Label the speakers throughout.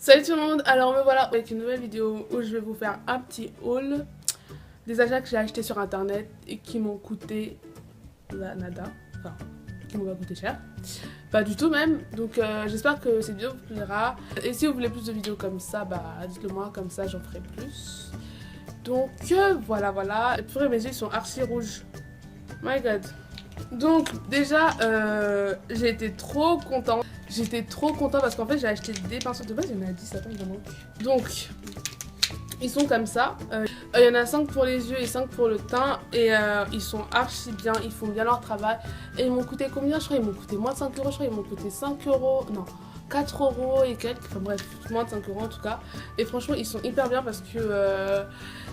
Speaker 1: Salut tout le monde, alors me voilà avec une nouvelle vidéo où je vais vous faire un petit haul des achats que j'ai achetés sur internet et qui m'ont coûté la nada, enfin qui m'ont pas coûté cher, pas du tout même, donc j'espère que cette vidéo vous plaira et si vous voulez plus de vidéos comme ça, bah dites-le moi, comme ça j'en ferai plus. Donc voilà, et purée mes yeux ils sont archi rouges, my god. Donc déjà j'ai été trop contente. J'étais trop contente parce qu'en fait j'ai acheté des pinceaux de base, il y en a 10, attends il en manque. Donc ils sont comme ça, il y en a 5 pour les yeux et 5 pour le teint et ils sont archi bien, ils font bien leur travail. Et ils m'ont coûté combien? Je crois ils m'ont coûté moins de 5 euros, je crois ils m'ont coûté 5 euros, non 4 euros et quelques, enfin bref, moins de 5 euros en tout cas. Et franchement ils sont hyper bien parce que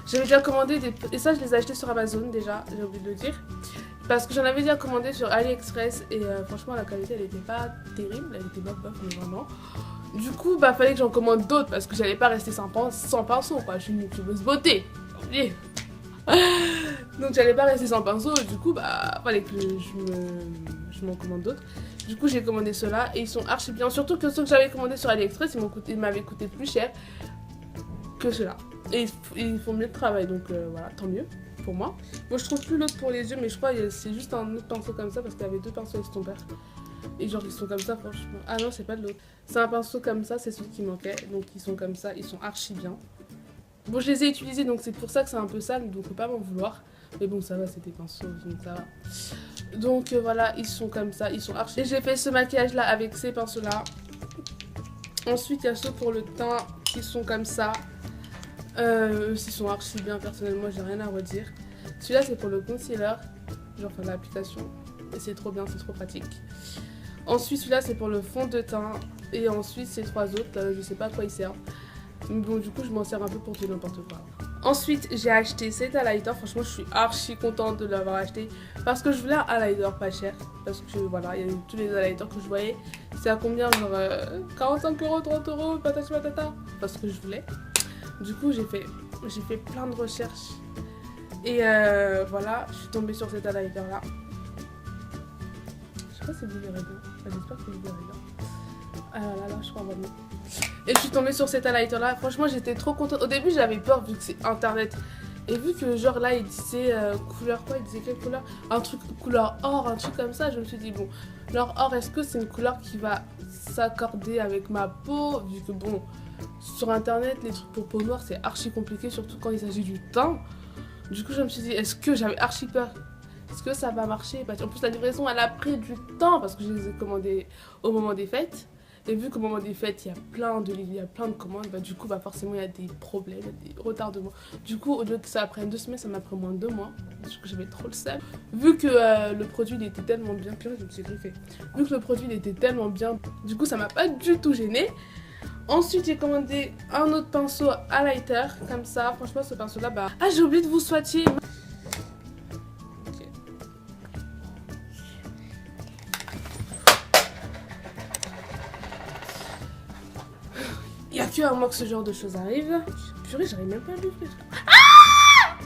Speaker 1: j'avais déjà commandé des... Et ça je les ai achetés sur Amazon déjà, j'ai oublié de le dire. Parce que j'en avais déjà commandé sur AliExpress et franchement la qualité elle était pas terrible, elle était bof mais vraiment. Du coup bah fallait que j'en commande d'autres parce que j'allais pas rester sans pinceau quoi, je suis une youtubeuse beauté, oubliez. Donc j'allais pas rester sans pinceau, du coup bah fallait que je m'en commande d'autres. Du coup j'ai commandé ceux-là et ils sont archi bien, surtout que ceux que j'avais commandé sur AliExpress ils m'avaient coûté plus cher que ceux-là. Et ils font mieux de travail donc voilà, tant mieux. Pour moi. Moi je trouve plus l'autre pour les yeux mais je crois que c'est juste un autre pinceau comme ça parce qu'il y avait deux pinceaux estompeurs. Et genre ils sont comme ça franchement. Ah non c'est pas de l'autre. C'est un pinceau comme ça, c'est celui qui manquait. Donc ils sont comme ça, ils sont archi bien. Bon je les ai utilisés donc c'est pour ça que c'est un peu sale donc faut pas m'en vouloir. Mais bon ça va, c'est des pinceaux donc ça va. Donc voilà ils sont comme ça, ils sont archi. Et j'ai fait ce maquillage là avec ces pinceaux là. Ensuite il y a ceux pour le teint qui sont comme ça. Eux aussi sont archi bien, personnellement j'ai rien à redire. Celui-là c'est pour le concealer, genre enfin l'application, et c'est trop bien, c'est trop pratique. Ensuite celui-là c'est pour le fond de teint, et ensuite ces trois autres, je sais pas à quoi ils servent. Mais bon du coup je m'en sers un peu pour tout n'importe quoi. Ensuite j'ai acheté cet highlighter, franchement je suis archi contente de l'avoir acheté. Parce que je voulais un highlighter pas cher, parce que voilà, il y a tous les highlighters que je voyais. C'est à combien, genre 45 euros, 30 euros, patati patata, parce que je voulais. Du coup j'ai fait plein de recherches et voilà, je suis tombée sur cet highlighter là. Je sais pas si vous verrez bien, enfin, j'espère que vous verrez bien. Ah là je crois vraiment. Et je suis tombée sur cet highlighter là, franchement j'étais trop contente. Au début j'avais peur vu que c'est internet. Et vu que genre là il disait couleur quoi, il disait quelle couleur? Un truc couleur or, un truc comme ça, je me suis dit bon, genre or est-ce que c'est une couleur qui va s'accorder avec ma peau? Vu que bon, sur internet les trucs pour peau noire c'est archi compliqué, surtout quand il s'agit du teint. Du coup je me suis dit est-ce que j'avais archi peur, est-ce que ça va marcher? En plus la livraison elle a pris du temps parce que je les ai commandés au moment des fêtes. Et vu qu'au moment des fêtes, il y a plein de commandes, bah du coup, bah forcément, il y a des problèmes, il y a des retardements. Du coup, au lieu que ça prenne 2 semaines, ça m'a pris moins de 2 mois. Du coup, j'avais trop le seum. Vu que le produit, il était tellement bien, purée, je me suis griffée. Vu que le produit, il était tellement bien, du coup, ça m'a pas du tout gênée. Ensuite, j'ai commandé un autre pinceau highlighter, comme ça. Franchement, ce pinceau-là, bah... Ah, j'ai oublié de vous swatcher. Il n'y a que à moi que ce genre de choses arrive. Purée, j'arrive même pas à l'ouvrir. Ah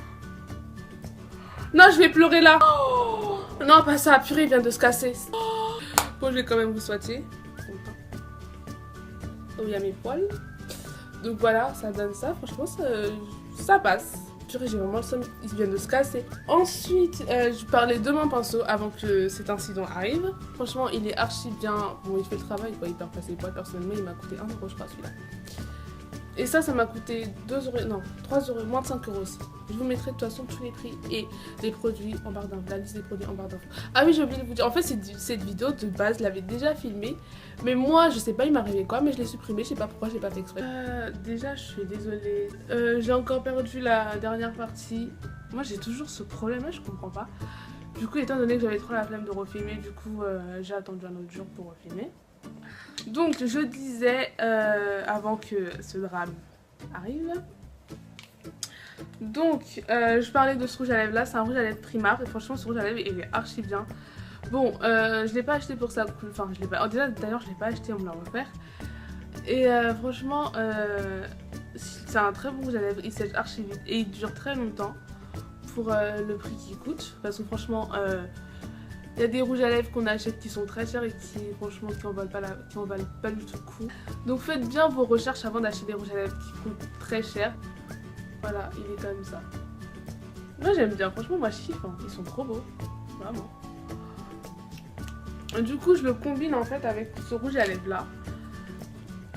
Speaker 1: non, je vais pleurer là. Oh non, pas ça. Purée, il vient de se casser. Oh bon, je vais quand même vous souhaiter. Oh, il y a mes poils. Donc voilà, ça donne ça. Franchement, ça passe. Purée, j'ai vraiment le seum. Il vient de se casser. Ensuite, je parlais de mon pinceau avant que cet incident arrive. Franchement, il est archi bien. Bon, il fait le travail, quoi. Il perd pas ses poils. Personnellement, il m'a coûté 1 euro, je crois, celui-là. Et ça m'a coûté 2 euros, non, 3 euros, moins de 5 euros aussi. Je vous mettrai de toute façon tous les prix et les produits en barre d'infos, la liste des produits en barre d'infos. Ah oui, j'ai oublié de vous dire, en fait, cette vidéo de base, je l'avais déjà filmée. Mais moi, je sais pas, il m'est arrivé quoi, mais je l'ai supprimée, je sais pas pourquoi, j'ai pas fait exprès. Déjà, je suis désolée. J'ai encore perdu la dernière partie. Moi, j'ai toujours ce problème-là, je comprends pas. Du coup, étant donné que j'avais trop la flemme de refilmer, du coup, j'ai attendu un autre jour pour refilmer. Donc je disais avant que ce drame arrive. Donc je parlais de ce rouge à lèvres là, c'est un rouge à lèvres Primark et franchement ce rouge à lèvres il est archi bien. Bon je l'ai pas acheté pour ça, enfin je l'ai pas, déjà d'ailleurs je l'ai pas acheté, on me l'a offert. Et franchement c'est un très bon rouge à lèvres, il sèche archi vite et il dure très longtemps pour le prix qu'il coûte. Parce que franchement Il y a des rouges à lèvres qu'on achète qui sont très chers et qui franchement qui en valent pas du tout le coup. Donc faites bien vos recherches avant d'acheter des rouges à lèvres qui coûtent très cher. Voilà, il est comme ça. Moi j'aime bien, franchement moi je kiffe, hein. Ils sont trop beaux, vraiment. Du coup je le combine en fait avec ce rouge à lèvres là.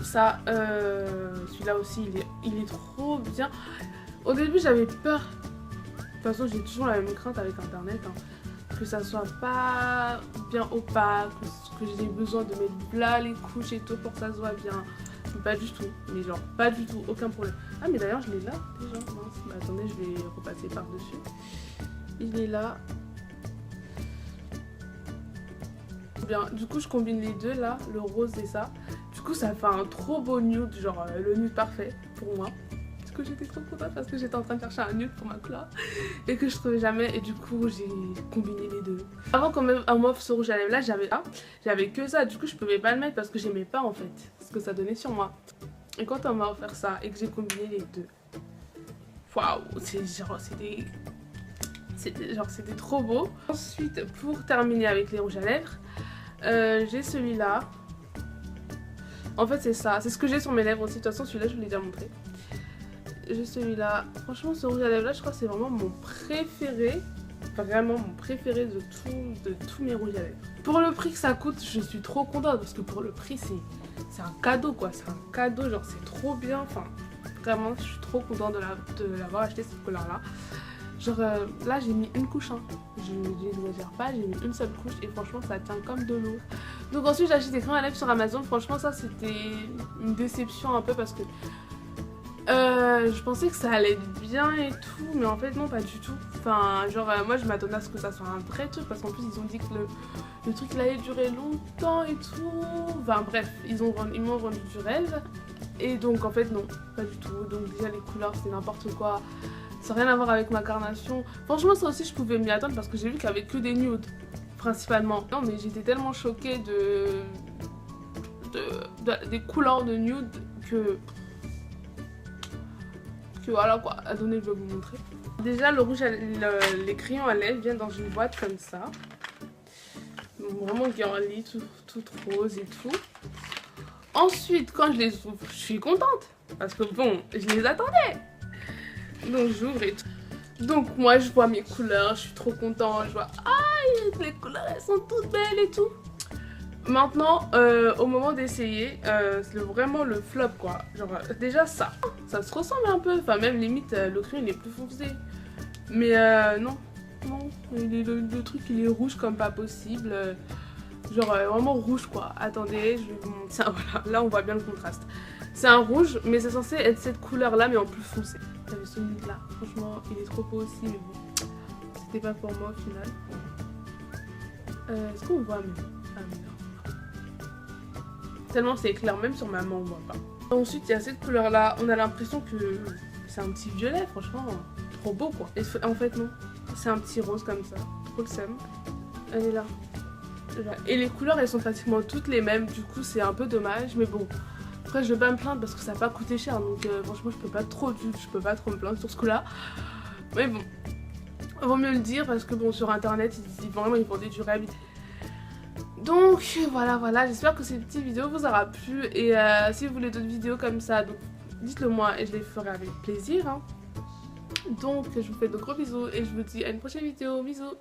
Speaker 1: Ça, celui-là aussi il est trop bien. Au début j'avais peur. De toute façon j'ai toujours la même crainte avec internet, hein. Que ça soit pas bien opaque, que j'ai besoin de mettre là les couches et tout pour que ça soit bien. Mais pas du tout, mais genre pas du tout, aucun problème. Ah mais d'ailleurs je l'ai là déjà, mince. Bah, attendez je vais repasser par dessus. Il est là. Bien, du coup je combine les deux là, le rose et ça. Du coup ça fait un trop beau nude, genre le nude parfait pour moi. Que j'étais trop contente parce que j'étais en train de chercher un nude pour ma couleur et que je trouvais jamais, et du coup j'ai combiné les deux. Avant qu'on m'offre ce rouge à lèvres là, j'avais que ça, du coup je pouvais pas le mettre parce que j'aimais pas en fait ce que ça donnait sur moi. Et quand on m'a offert ça et que j'ai combiné les deux, waouh, c'était trop beau. Ensuite pour terminer avec les rouges à lèvres, j'ai celui-là. En fait c'est ça, c'est ce que j'ai sur mes lèvres aussi, de toute façon celui-là je vous l'ai déjà montré. J'ai celui-là. Franchement, ce rouge à lèvres là, je crois que c'est vraiment mon préféré. Vraiment mon préféré de tous mes rouges à lèvres. Pour le prix que ça coûte, je suis trop contente parce que pour le prix, c'est un cadeau quoi. C'est un cadeau, genre c'est trop bien. Enfin, vraiment, je suis trop contente de l'avoir acheté cette couleur là. Genre là, j'ai mis une couche, hein. Je n'exagère pas, j'ai mis une seule couche et franchement, ça tient comme de l'eau. Donc ensuite, j'ai acheté des crèmes à lèvres sur Amazon. Franchement, ça c'était une déception un peu parce que je pensais que ça allait être bien et tout, mais en fait non, pas du tout. Enfin genre moi je m'attendais à ce que ça soit un vrai truc parce qu'en plus ils ont dit que le truc il allait durer longtemps et tout. Enfin bref, ils m'ont vendu du rêve. Et donc en fait non, pas du tout. Donc déjà les couleurs c'est n'importe quoi. Ça n'a rien à voir avec ma carnation. Franchement ça aussi je pouvais m'y attendre parce que j'ai vu qu'il y avait que des nudes principalement. Non mais j'étais tellement choquée des couleurs de nude que voilà quoi. Attendez, je vais vous montrer. Déjà le rouge, les crayons à lèvres viennent dans une boîte comme ça. Vraiment girly, tout rose et tout. Ensuite quand je les ouvre, je suis contente. Parce que bon, je les attendais. Donc j'ouvre et tout. Donc moi je vois mes couleurs, je suis trop contente. Je vois, ah les couleurs elles sont toutes belles et tout. Maintenant, au moment d'essayer, c'est vraiment le flop quoi. Genre déjà ça se ressemble un peu, enfin même limite le crayon il est plus foncé. Mais non, le truc il est rouge comme pas possible. Genre vraiment rouge quoi. Attendez, je vais vous montrer ça, voilà, là on voit bien le contraste. C'est un rouge, mais c'est censé être cette couleur là mais en plus foncé. J'avais ce nude là, franchement il est trop beau aussi mais bon, c'était pas pour moi au final. Est-ce qu'on voit même? Ah mais non. Tellement c'est clair, même sur ma main on voit pas. Ensuite il y a cette couleur là, on a l'impression que c'est un petit violet, franchement trop beau quoi. Et en fait non, c'est un petit rose comme ça, trop le seum. Elle est là. Et les couleurs elles sont pratiquement toutes les mêmes, du coup c'est un peu dommage, mais bon. Après je vais pas me plaindre parce que ça n'a pas coûté cher, donc franchement je peux pas trop me plaindre sur ce coup là. Mais bon, vaut mieux le dire parce que bon sur internet ils vendaient du rêve. Donc voilà, j'espère que cette petite vidéo vous aura plu et si vous voulez d'autres vidéos comme ça, donc dites-le moi et je les ferai avec plaisir, hein. Donc je vous fais de gros bisous et je vous dis à une prochaine vidéo, bisous.